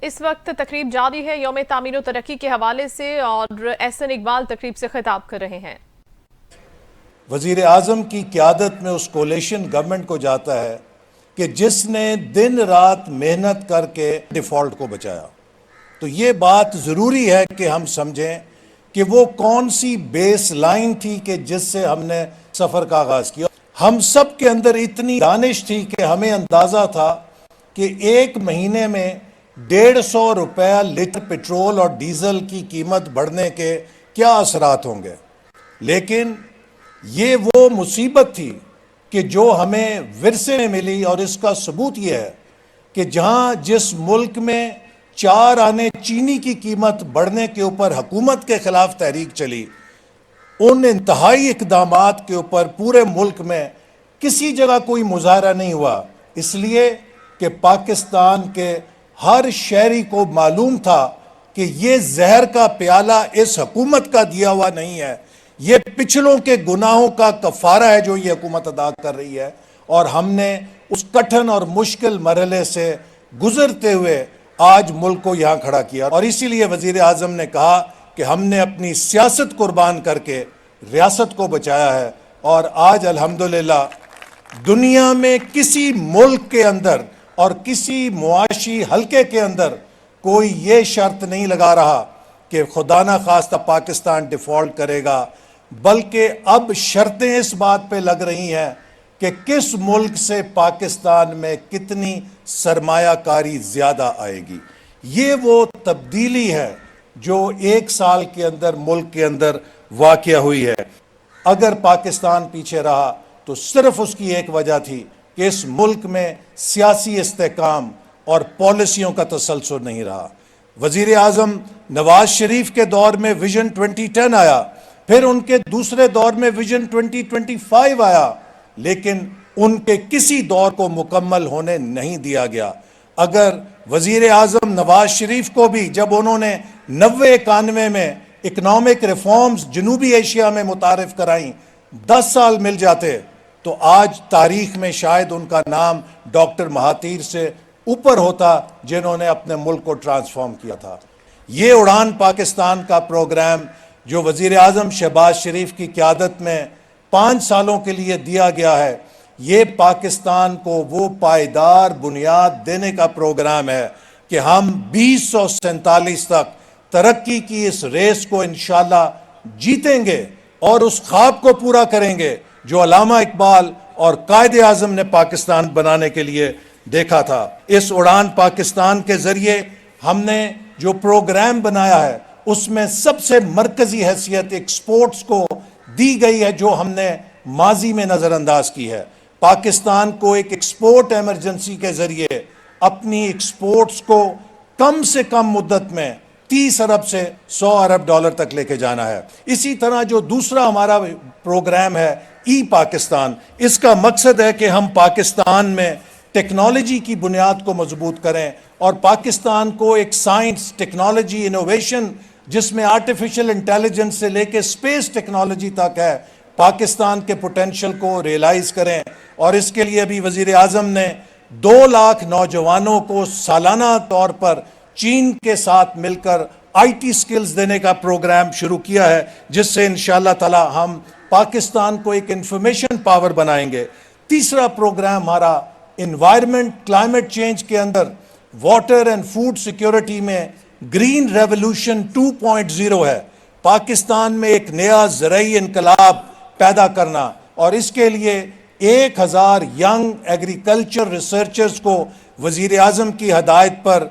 اس وقت تقریب جاری ہے یوم تعمیر و ترقی کے حوالے سے اور احسن اقبال تقریب سے خطاب کر رہے ہیں۔ وزیر اعظم کی قیادت میں اس کولیشن گورنمنٹ کو جاتا ہے کہ جس نے دن رات محنت کر کے ڈیفالٹ کو بچایا۔ تو یہ بات ضروری ہے کہ ہم سمجھیں کہ وہ کون سی بیس لائن تھی کہ جس سے ہم نے سفر کا آغاز کیا۔ ہم سب کے اندر اتنی دانش تھی کہ ہمیں اندازہ تھا کہ ایک مہینے میں 150 روپے لیٹر پیٹرول اور ڈیزل کی قیمت بڑھنے کے کیا اثرات ہوں گے، لیکن یہ وہ مصیبت تھی کہ جو ہمیں ورثے میں ملی، اور اس کا ثبوت یہ ہے کہ جہاں جس ملک میں 4 آنے چینی کی قیمت بڑھنے کے اوپر حکومت کے خلاف تحریک چلی، ان انتہائی اقدامات کے اوپر پورے ملک میں کسی جگہ کوئی مظاہرہ نہیں ہوا، اس لیے کہ پاکستان کے ہر شہری کو معلوم تھا کہ یہ زہر کا پیالہ اس حکومت کا دیا ہوا نہیں ہے، یہ پچھلوں کے گناہوں کا کفارہ ہے جو یہ حکومت ادا کر رہی ہے، اور ہم نے اس کٹھن اور مشکل مرحلے سے گزرتے ہوئے آج ملک کو یہاں کھڑا کیا۔ اور اسی لیے وزیر اعظم نے کہا کہ ہم نے اپنی سیاست قربان کر کے ریاست کو بچایا ہے، اور آج الحمدللہ دنیا میں کسی ملک کے اندر اور کسی معاشی حلقے کے اندر کوئی یہ شرط نہیں لگا رہا کہ خدا نہ خواستہ پاکستان ڈیفالٹ کرے گا، بلکہ اب شرطیں اس بات پہ لگ رہی ہیں کہ کس ملک سے پاکستان میں کتنی سرمایہ کاری زیادہ آئے گی۔ یہ وہ تبدیلی ہے جو 1 سال کے اندر ملک کے اندر واقع ہوئی ہے۔ اگر پاکستان پیچھے رہا تو صرف اس کی ایک وجہ تھی کہ اس ملک میں سیاسی استحکام اور پالیسیوں کا تسلسل نہیں رہا۔ وزیر اعظم نواز شریف کے دور میں ویژن 2010 آیا، پھر ان کے دوسرے دور میں ویژن 2025 آیا، لیکن ان کے کسی دور کو مکمل ہونے نہیں دیا گیا۔ اگر وزیر اعظم نواز شریف کو بھی جب انہوں نے 90-91 میں اکنامک ریفارمز جنوبی ایشیا میں متعارف کرائیں 10 سال مل جاتے تو آج تاریخ میں شاید ان کا نام ڈاکٹر مہاتیر سے اوپر ہوتا جنہوں نے اپنے ملک کو ٹرانسفارم کیا تھا۔ یہ اڑان پاکستان کا پروگرام جو وزیر اعظم شہباز شریف کی قیادت میں 5 سالوں کے لیے دیا گیا ہے، یہ پاکستان کو وہ پائیدار بنیاد دینے کا پروگرام ہے کہ ہم 2047 تک ترقی کی اس ریس کو انشاءاللہ جیتیں گے اور اس خواب کو پورا کریں گے جو علامہ اقبال اور قائد اعظم نے پاکستان بنانے کے لیے دیکھا تھا۔ اس اڑان پاکستان کے ذریعے ہم نے جو پروگرام بنایا ہے اس میں سب سے مرکزی حیثیت ایکسپورٹس کو دی گئی ہے جو ہم نے ماضی میں نظر انداز کی ہے۔ پاکستان کو ایک ایکسپورٹ ایمرجنسی کے ذریعے اپنی ایکسپورٹس کو کم سے کم مدت میں 30 ارب سے 100 ارب ڈالر تک لے کے جانا ہے۔ اسی طرح جو دوسرا ہمارا پروگرام ہے ای پاکستان، اس کا مقصد ہے کہ ہم پاکستان میں ٹیکنالوجی کی بنیاد کو مضبوط کریں اور پاکستان کو ایک سائنس، ٹیکنالوجی، انوویشن جس میں آرٹیفیشل انٹیلیجنس سے لے کے سپیس ٹیکنالوجی تک ہے، پاکستان کے پوٹینشل کو ریئلائز کریں۔ اور اس کے لیے بھی وزیر اعظم نے 2 لاکھ نوجوانوں کو سالانہ طور پر چین کے ساتھ مل کر آئی ٹی سکلز دینے کا پروگرام شروع کیا ہے، جس سے انشاءاللہ تعالی ہم پاکستان کو ایک انفارمیشن پاور بنائیں گے۔ تیسرا پروگرام ہمارا انوائرمنٹ، کلائمیٹ چینج کے اندر واٹر اینڈ فوڈ سیکیورٹی میں گرین ریولوشن 2.0 ہے، پاکستان میں ایک نیا زرعی انقلاب پیدا کرنا، اور اس کے لیے 1000 ینگ ایگریکلچر ریسرچرز کو وزیر اعظم کی ہدایت پر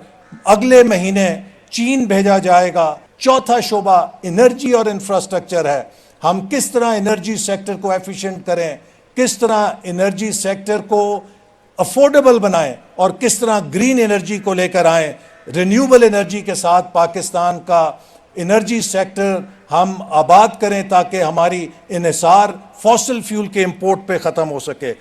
اگلے مہینے چین بھیجا جائے گا۔ چوتھا شعبہ انرجی اور انفراسٹرکچر ہے، ہم کس طرح انرجی سیکٹر کو ایفیشینٹ کریں، کس طرح انرجی سیکٹر کو افورڈیبل بنائیں اور کس طرح گرین انرجی کو لے کر آئیں۔ رینیوبل انرجی کے ساتھ پاکستان کا انرجی سیکٹر ہم آباد کریں تاکہ ہماری انحصار فوسل فیول کے امپورٹ پہ ختم ہو سکے۔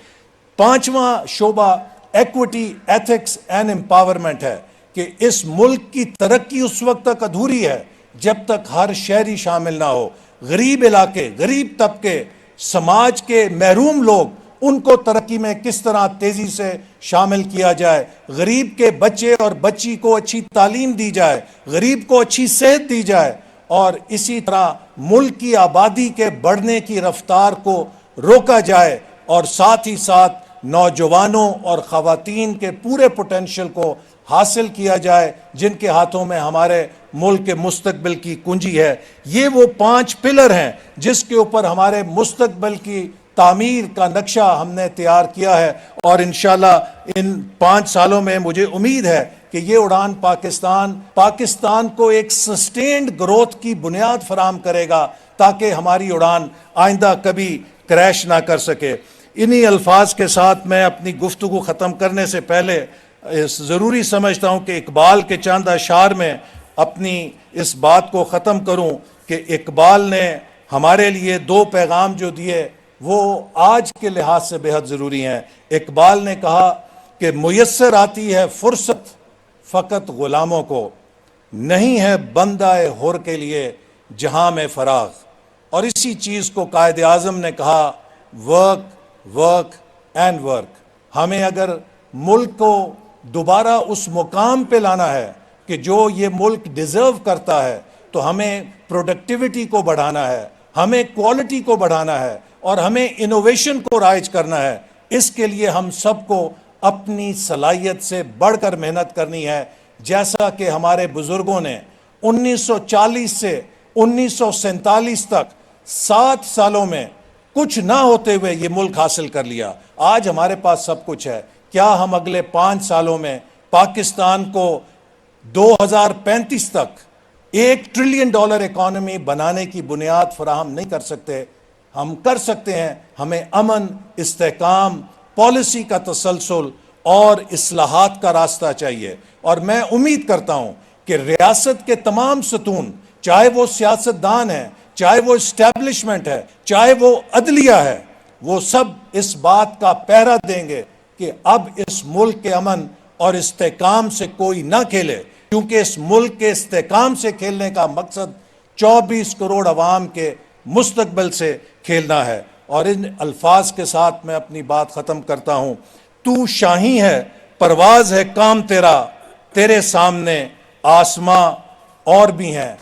5واں شعبہ ایکوٹی، ایتھکس اینڈ امپاورمنٹ ہے کہ اس ملک کی ترقی اس وقت تک ادھوری ہے جب تک ہر شہری شامل نہ ہو۔ غریب علاقے، غریب طبقے، سماج کے محروم لوگ ان کو ترقی میں کس طرح تیزی سے شامل کیا جائے، غریب کے بچے اور بچی کو اچھی تعلیم دی جائے، غریب کو اچھی صحت دی جائے، اور اسی طرح ملک کی آبادی کے بڑھنے کی رفتار کو روکا جائے، اور ساتھ ہی ساتھ نوجوانوں اور خواتین کے پورے پوٹینشل کو حاصل کیا جائے جن کے ہاتھوں میں ہمارے ملک کے مستقبل کی کنجی ہے۔ یہ وہ 5 پلر ہیں جس کے اوپر ہمارے مستقبل کی تعمیر کا نقشہ ہم نے تیار کیا ہے، اور انشاءاللہ ان 5 سالوں میں مجھے امید ہے کہ یہ اڑان پاکستان کو ایک سسٹینڈ گروتھ کی بنیاد فراہم کرے گا تاکہ ہماری اڑان آئندہ کبھی کریش نہ کر سکے۔ انہی الفاظ کے ساتھ میں اپنی گفتگو ختم کرنے سے پہلے ضروری سمجھتا ہوں کہ اقبال کے چند اشعار میں اپنی اس بات کو ختم کروں کہ اقبال نے ہمارے لیے 2 پیغام جو دیے وہ آج کے لحاظ سے بہت ضروری ہیں۔ اقبال نے کہا کہ میسر آتی ہے فرصت فقط غلاموں کو، نہیں ہے بندہ حر کے لیے جہاں میں فراغ، اور اسی چیز کو قائد اعظم نے کہا ورک ورک اینڈ ورک۔ ہمیں اگر ملک کو دوبارہ اس مقام پہ لانا ہے کہ جو یہ ملک ڈیزرو کرتا ہے تو ہمیں پروڈکٹیوٹی کو بڑھانا ہے، ہمیں کوالٹی کو بڑھانا ہے، اور ہمیں انوویشن کو رائج کرنا ہے۔ اس کے لیے ہم سب کو اپنی صلاحیت سے بڑھ کر محنت کرنی ہے، جیسا کہ ہمارے بزرگوں نے 1940 سے 1947 تک 7 سالوں میں کچھ نہ ہوتے ہوئے یہ ملک حاصل کر لیا۔ آج ہمارے پاس سب کچھ ہے۔ کیا ہم اگلے 5 سالوں میں پاکستان کو 2035 تک $1 ٹریلین اکانومی بنانے کی بنیاد فراہم نہیں کر سکتے؟ ہم کر سکتے ہیں۔ ہمیں امن، استحکام، پالیسی کا تسلسل اور اصلاحات کا راستہ چاہیے، اور میں امید کرتا ہوں کہ ریاست کے تمام ستون، چاہے وہ سیاستدان ہیں، چاہے وہ اسٹیبلشمنٹ ہے، چاہے وہ عدلیہ ہے، وہ سب اس بات کا پہرا دیں گے کہ اب اس ملک کے امن اور استحکام سے کوئی نہ کھیلے، کیونکہ اس ملک کے استحکام سے کھیلنے کا مقصد 24 کروڑ عوام کے مستقبل سے کھیلنا ہے۔ اور ان الفاظ کے ساتھ میں اپنی بات ختم کرتا ہوں۔ تو شاہی ہے، پرواز ہے کام تیرا، تیرے سامنے آسماں اور بھی ہیں۔